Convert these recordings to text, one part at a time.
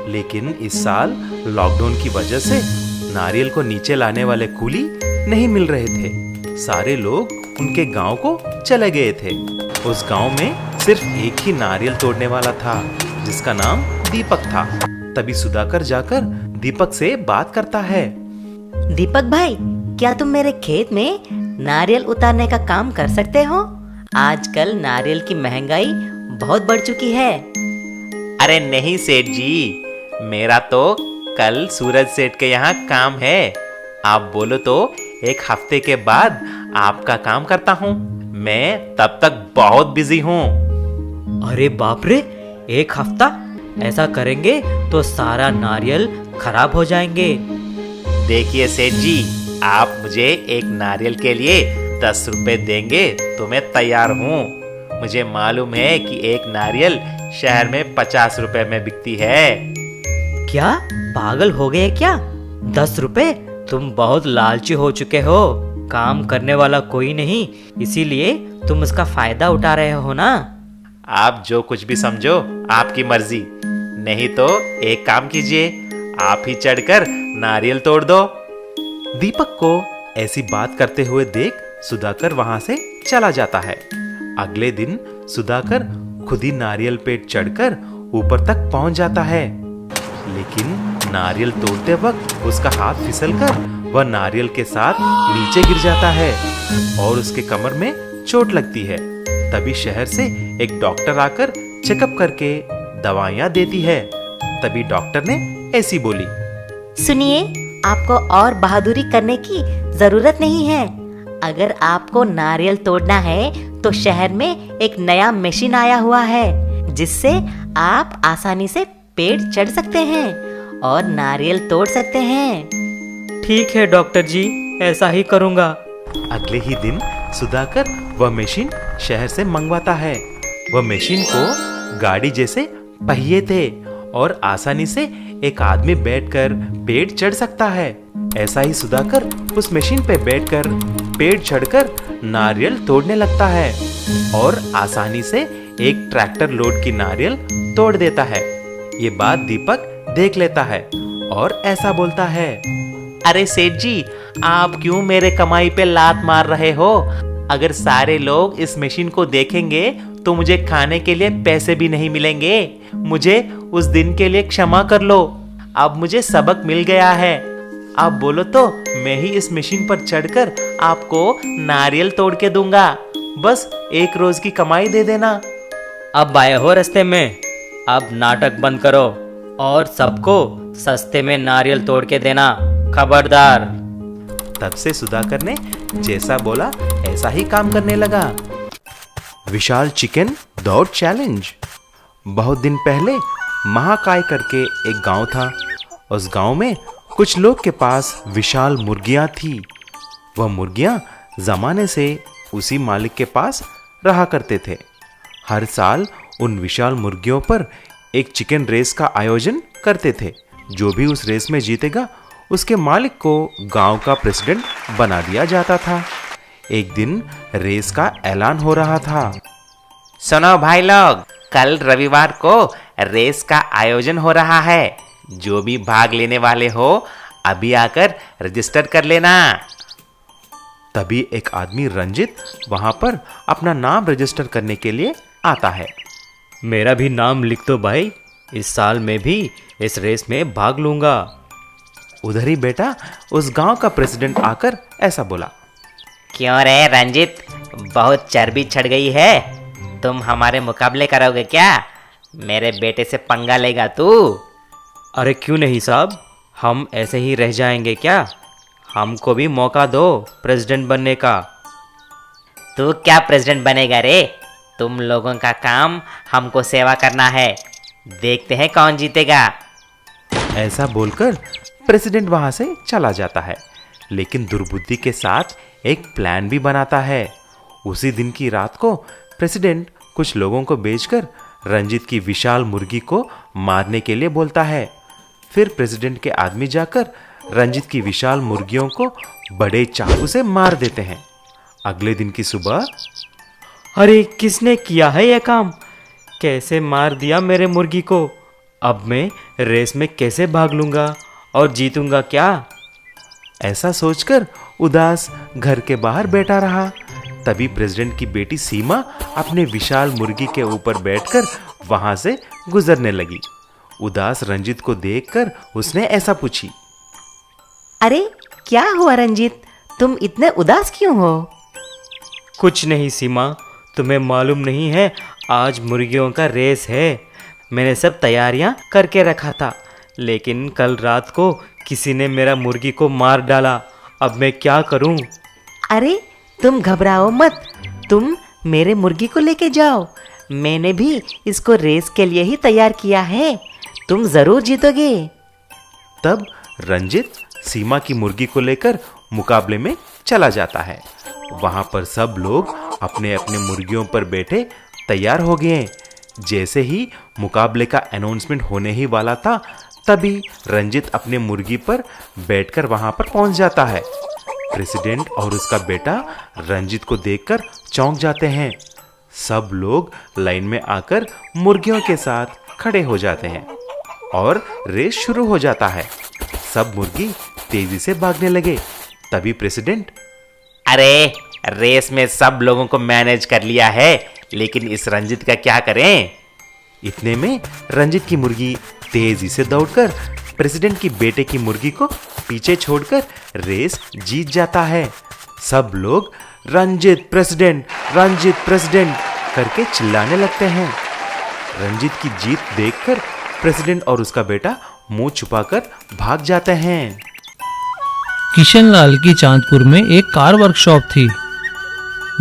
लेकिन इस साल लॉकडाउन की वजह से नारियल को नीचे लाने वाले कूली नहीं मिल रहे थे। सारे लोग उनके गांव को चले गए थे। उस गांव में सिर्फ एक ही नारियल तोड़ने वाला था, जिसका नाम दीपक था। तभी सुधाकर जाकर दीपक से बात करता है। दीपक भाई, क्या तुम मेरे खेत में नारियल उतारने का काम कर सकते हो? आजकल नारियल की महंगाई बहुत बढ़ चुकी है। अरे नहीं सेठ जी, मेरा तो कल सूरज सेठ के यहाँ काम है। आप बोलो तो एक हफ्ते के बाद आपका काम करता हूँ। मैं तब तक बहुत बिजी हूँ। अरे बाप रे, 1 हफ्ता? ऐसा करेंगे तो सारा नारियल खराब हो जाएंगे। देखिए सेठ जी, आप मुझे एक नारियल के लिए 10 रुपए देंगे तो मैं तैयार हूँ। मुझे मालूम है कि एक नारियल शहर में 50 रुपए में बिकती है। क्या पागल हो गए क्या? 10 रुपए? तुम बहुत लालची हो चुके हो। काम करने वाला कोई नहीं, इसीलिए तुम उसका फायदा उठा रहे हो ना। आप जो कुछ भी समझो, आपकी मर्जी। नहीं तो एक काम कीजिए, आप ही चढ़कर नारियल तोड़ दो। दीपक को ऐसी बात करते हुए देख सुधाकर वहां से चला जाता है। अगले दिन सुधाकर खुद ही नारियल पे चढ़कर ऊपर तक पहुंच जाता है, लेकिन नारियल तोड़ते वक्त उसका हाथ फिसलकर वह नारियल के साथ नीचे गिर जाता है और उसके कमर में चोट लगती है। तभी शहर से एक डॉक्टर आकर चेकअप करके दवाइयां देती है। तभी डॉक्टर ने ऐसी बोली, सुनिए, आपको और बहादुरी करने की जरूरत नहीं है। अगर आपको नारियल तोड़ना है तो शहर में एक नया मशीन आया हुआ है, जिससे आप आसानी से पेड़ चढ़ सकते हैं और नारियल तोड़ सकते हैं। ठीक है डॉक्टर जी, ऐसा ही करूँगा। अगले ही दिन सुधाकर वह मशीन शहर से मंगवाता है। वह मशीन को गाड़ी जैसे पहिए थे और आसानी से एक आदमी बैठकर पेड़ चढ़ सकता है। ऐसा ही सुधाकर उस मशीन पे बैठकर पेड़ चढ़कर नारियल तोड़ने लगता है और आसानी से एक ट्रैक्टर लोड की नारियल तोड़ देता है। ये बात दीपक देख लेता है और ऐसा बोलता है, अरे सेठ जी, आप क्यों मेरे कमाई पे लात मार रहे हो? अगर सारे लोग इस मशीन को देखेंगे तो मुझे खाने के लिए पैसे भी नहीं मिलेंगे। मुझे उस दिन के लिए क्षमा कर लो। अब मुझे सबक मिल गया है। आप बोलो तो मैं ही इस मशीन पर चढ़कर आपको नारियल तोड़ के दूंगा। बस 1 रोज की कमाई दे देना। अब आए हो रास्ते में, अब नाटक बंद करो और सबको सस्ते में नारियल तोड़ के देना, खबरदार। तब से सुधाकर ने जैसा बोला ऐसा ही काम करने लगा। विशाल चिकन दौड़ चैलेंज। बहुत दिन पहले महाकाय करके एक गांव था। उस गांव में कुछ लोग के पास विशाल मुर्गियां थी। वह मुर्गियां जमाने से उसी मालिक के पास रहा करते थे। हर साल उन विशाल मुर्गियों पर एक चिकन रेस का आयोजन करते थे। जो भी उस रेस में जीतेगा उसके मालिक को गांव का प्रेसिडेंट बना दिया जाता था। एक दिन रेस का ऐलान हो रहा था। सुनो भाई लोग, कल रविवार को रेस का आयोजन हो रहा है। जो भी भाग लेने वाले हो अभी आकर रजिस्टर कर लेना। तभी एक आदमी रंजित वहां पर अपना नाम रजिस्टर करने के लिए आता है। मेरा भी नाम लिख दो भाई, इस साल मैं भी इस रेस में भाग लूंगा। उधर ही बेटा उस गांव का प्रेसिडेंट आकर ऐसा बोला, क्यों रे रंजित, बहुत चर्बी चढ़ गई है। तुम हमारे मुकाबले करोगे क्या? मेरे बेटे से पंगा लेगा तू? अरे क्यों नहीं साहब, हम ऐसे ही रह जाएंगे क्या? हमको भी मौका दो प्रेसिडेंट बनने का। तू क्या प्रेसिडेंट बनेगा रे? तुम लोगों का काम हमको सेवा करना है। देखते हैं कौन जीतेगा। ऐसा बोलकर प्रेसिडेंट वहां से चला जाता है, लेकिन दुर्बुद्धि के साथ एक प्लान भी बनाता है। उसी दिन की रात को प्रेसिडेंट कुछ लोगों को भेजकर रंजित की विशाल मुर्गी को मारने के लिए बोलता है। फिर प्रेसिडेंट के आदमी जाकर रंजित की विशाल मुर्गियों को बड़े चाकू से मार देते हैं। अगले दिन की सुबह, अरे किसने किया है यह काम? कैसे मार दिया मेरे मुर्गी को? अब मैं रेस में कैसे भाग लूंगा और जीतूंगा क्या? ऐसा सोचकर उदास घर के बाहर बैठा रहा। तभी प्रेसिडेंट की बेटी सीमा अपने विशाल मुर्गी के ऊपर बैठकर वहां से गुजरने लगी। उदास रंजित को देखकर उसने ऐसा पूछी, अरे क्या हुआ रंजीत, तुम इतने उदास क्यों हो? कुछ नहीं सीमा, तुम्हें मालूम नहीं है आज मुर्गियों का रेस है। मैंने सब तैयारियां करके रखा था, लेकिन कल रात को किसी ने मेरा मुर्गी को मार डाला। अब मैं क्या करूं? अरे तुम घबराओ मत, तुम मेरे मुर्गी को लेके जाओ। मैंने भी इसको रेस के लिए ही तैयार किया है, तुम जरूर जीतोगे। तब रंजित सीमा की मुर्गी को लेकर मुकाबले में चला जाता है। वहां पर सब लोग अपने अपने मुर्गियों पर बैठे तैयार हो गए। जैसे ही मुकाबले का अनाउंसमेंट होने ही वाला था, तभी रंजित अपने मुर्गी पर बैठकर वहां पर पहुंच जाता है। प्रेसिडेंट और उसका बेटा रंजित को देखकर चौंक जाते हैं। सब लोग लाइन में आकर मुर्गियों के साथ खड़े हो जाते हैं और रेस शुरू हो जाता है। सब मुर्गी तेजी से भागने लगे। तभी प्रेसिडेंट, अरे रेस में सब लोगों को मैनेज कर लिया है, लेकिन इस रंजित का क्या करें? इतने में रंजित की मुर्गी तेजी से दौड़कर प्रेसिडेंट की बेटे की मुर्गी को पीछे छोड़कर रेस जीत जाता है। सब लोग रंजित प्रेसिडेंट करके चिल्लाने लगते हैं। रंजित की जीत देखकर प्रेसिडेंट और उसका बेटा मुंह छुपाकर भाग जाते हैं। किशनलाल की चांदपुर में एक कार वर्कशॉप थी।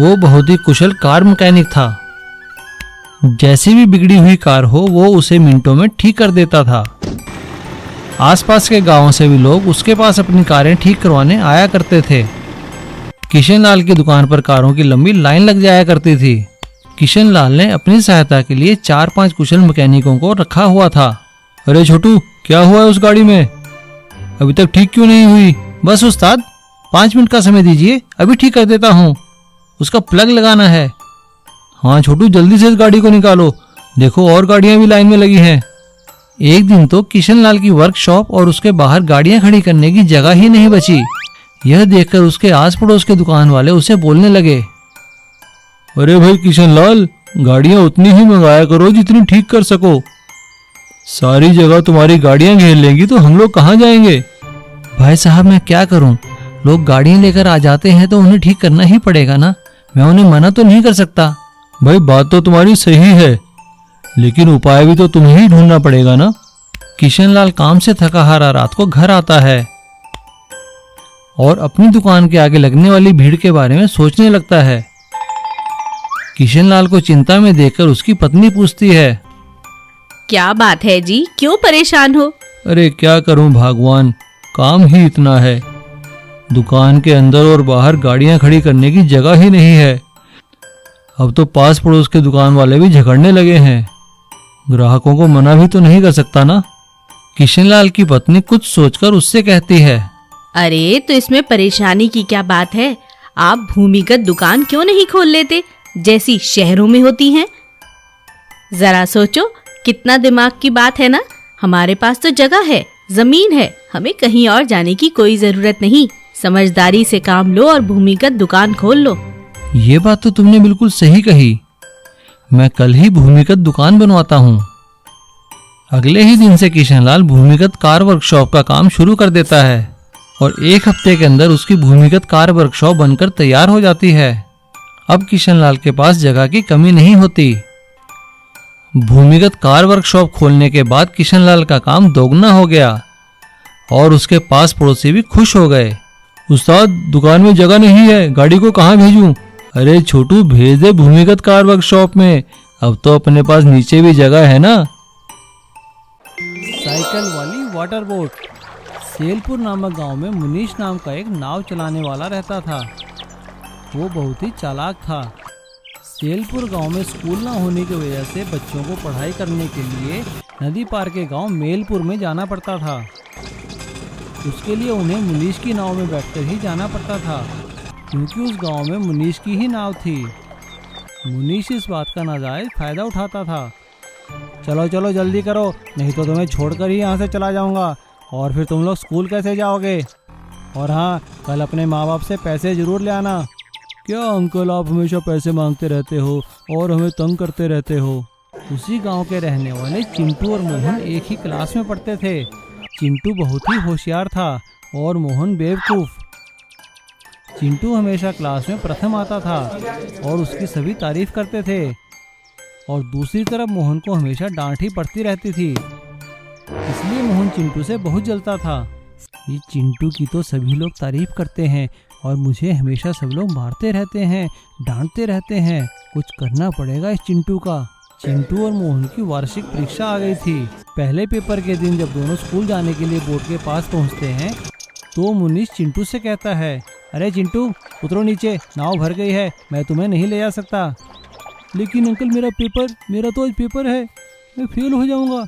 वो बहुत ही कुशल कार मैकेनिक था। जैसी भी बिगड़ी हुई कार हो वो उसे मिनटों में ठीक कर देता था। आसपास के गांवों से भी लोग उसके पास अपनी कारें ठीक करवाने आया करते थे। किशनलाल की दुकान पर कारों की लंबी लाइन लग जाया करती थी। किशनलाल ने अपनी सहायता के लिए 4-5 कुशल मैकेनिकों को रखा हुआ था। अरे छोटू, क्या हुआ है उस गाड़ी में? अभी तक ठीक क्यों नहीं हुई? बस उस्ताद, 5 मिनट का समय दीजिए, अभी ठीक कर देता हूँ। उसका प्लग लगाना है। हाँ छोटू, जल्दी से इस गाड़ी को निकालो, देखो और गाड़ियां भी लाइन में लगी हैं। एक दिन तो किशनलाल की वर्कशॉप और उसके बाहर गाड़ियां खड़ी करने की जगह ही नहीं बची। यह देखकर उसके आस पड़ोस के दुकान वाले उसे बोलने लगे, अरे भाई किशनलाल, गाड़ियां उतनी ही मंगाया करो जितनी ठीक कर सको। सारी जगह तुम्हारी गाड़ियां घेर लेंगी तो हम लोग कहाँ जाएंगे? भाई साहब, मैं क्या करूं, लोग गाड़ियां लेकर आ जाते हैं तो उन्हें ठीक करना ही पड़ेगा ना, मैं उन्हें मना तो नहीं कर सकता। भाई बात तो तुम्हारी सही है, लेकिन उपाय भी तो तुम्हें ही ढूंढना पड़ेगा ना। किशनलाल काम से थका हारा रात को घर आता है और अपनी दुकान के आगे लगने वाली भीड़ के बारे में सोचने लगता है। किशनलाल को चिंता में देखकर उसकी पत्नी पूछती है, क्या बात है जी, क्यों परेशान हो? अरे क्या करूं भगवान, काम ही इतना है। दुकान के अंदर और बाहर गाड़ियां खड़ी करने की जगह ही नहीं है। अब तो पास पड़ोस के दुकान वाले भी झगड़ने लगे हैं। ग्राहकों को मना भी तो नहीं कर सकता ना। किशनलाल की पत्नी कुछ सोचकर उससे कहती है, अरे तो इसमें परेशानी की क्या बात है, आप भूमिगत दुकान क्यों नहीं खोल लेते जैसी शहरों में होती हैं? जरा सोचो, कितना दिमाग की बात है ना। हमारे पास तो जगह है, जमीन है, हमें कहीं और जाने की कोई जरूरत नहीं। समझदारी से काम लो और भूमिगत दुकान खोल लो। ये बात तो तुमने बिल्कुल सही कही। मैं कल ही भूमिगत दुकान बनवाता हूँ। अगले ही दिन से किशनलाल भूमिगत कार वर्कशॉप का काम शुरू कर देता है और 1 हफ्ते के अंदर उसकी भूमिगत कार वर्कशॉप बनकर तैयार हो जाती है। अब किशनलाल के पास जगह की कमी नहीं होती। भूमिगत कार वर्कशॉप खोलने के बाद किशनलाल का काम दोगुना हो गया और उसके पास पड़ोसी भी खुश हो गए। उस्ताद, दुकान में जगह नहीं है, गाड़ी को कहाँ भेजूं? अरे छोटू, भेज दे भूमिगत कार वर्कशॉप में, अब तो अपने पास नीचे भी जगह है ना। साइकिल वाली वाटर बोट। सेलपुर नामक गांव में मुनीश नाम का एक नाव चलाने वाला रहता था। वो बहुत ही चालाक था। सेलपुर गांव में स्कूल न होने की वजह से बच्चों को पढ़ाई करने के लिए नदी पार के गांव मेलपुर में जाना पड़ता था। उसके लिए उन्हें मुनीश की नाव में बैठकर ही जाना पड़ता था, क्योंकि उस गांव में मुनीश की ही नाव थी। मुनीश इस बात का नाजायज फायदा उठाता था। चलो चलो जल्दी करो, नहीं तो तुम्हें छोड़कर ही यहाँ से चला जाऊँगा। और फिर तुम लोग स्कूल कैसे जाओगे? और हाँ, कल अपने माँ बाप से पैसे ज़रूर ले आना। क्या अंकल, आप हमेशा पैसे मांगते रहते हो और हमें तंग करते रहते हो। उसी गांव के रहने वाले चिंटू और मोहन एक ही क्लास में पढ़ते थे। चिंटू बहुत ही होशियार था और मोहन बेवकूफ़। चिंटू हमेशा क्लास में प्रथम आता था और उसकी सभी तारीफ करते थे, और दूसरी तरफ मोहन को हमेशा डांट ही पड़ती रहती थी। इसलिए मोहन चिंटू से बहुत जलता था। ये चिंटू की तो सभी लोग तारीफ करते हैं और मुझे हमेशा सब लोग मारते रहते हैं, डांटते रहते हैं। कुछ करना पड़ेगा इस चिंटू का। चिंटू और मोहन की वार्षिक परीक्षा आ गई थी। पहले पेपर के दिन जब दोनों स्कूल जाने के लिए बोर्ड के पास पहुंचते हैं तो मुनीश चिंटू से कहता है, अरे चिंटू, उतरो नीचे, नाव भर गई है, मैं तुम्हें नहीं ले जा सकता। लेकिन अंकल, मेरा तो आज पेपर है, मैं फेल हो जाऊंगा।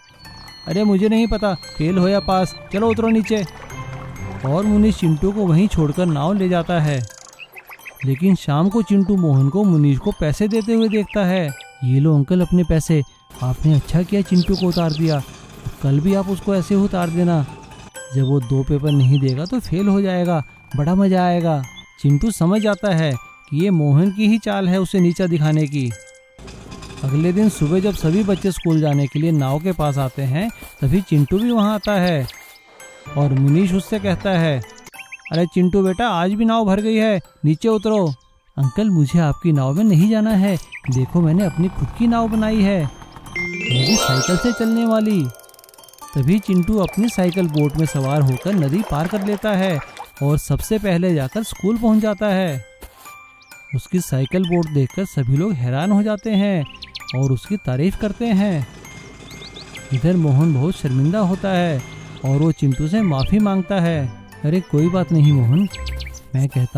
अरे मुझे नहीं पता फेल हो या पास, चलो उतरो नीचे। और मुनीश चिंटू को वहीं छोड़कर नाव ले जाता है। लेकिन शाम को चिंटू मोहन को मुनीश को पैसे देते हुए देखता है। ये लो अंकल अपने पैसे, आपने अच्छा किया चिंटू को उतार दिया, कल भी आप उसको ऐसे ही उतार देना। जब वो 2 पेपर नहीं देगा तो फेल हो जाएगा, बड़ा मजा आएगा। चिंटू समझ जाता है कि ये मोहन की ही चाल है उसे नीचा दिखाने की। अगले दिन सुबह जब सभी बच्चे स्कूल जाने के लिए नाव के पास आते हैं तभी चिंटू भी वहाँ आता है और मुनीश उससे कहता है, अरे चिंटू बेटा, आज भी नाव भर गई है, नीचे उतरो। अंकल, मुझे आपकी नाव में नहीं जाना है, देखो मैंने अपनी खुद की नाव बनाई है, वो भी साइकिल से चलने वाली। तभी चिंटू अपनी साइकिल बोट में सवार होकर नदी पार कर लेता है और सबसे पहले जाकर स्कूल पहुंच जाता है। उसकी साइकिल बोट देखकर सभी लोग हैरान हो जाते हैं और उसकी तारीफ करते हैं। इधर मोहन बहुत शर्मिंदा होता है और वो चिंटू से माफ़ी मांगता है। अरे कोई बात नहीं मोहन, मैं कहता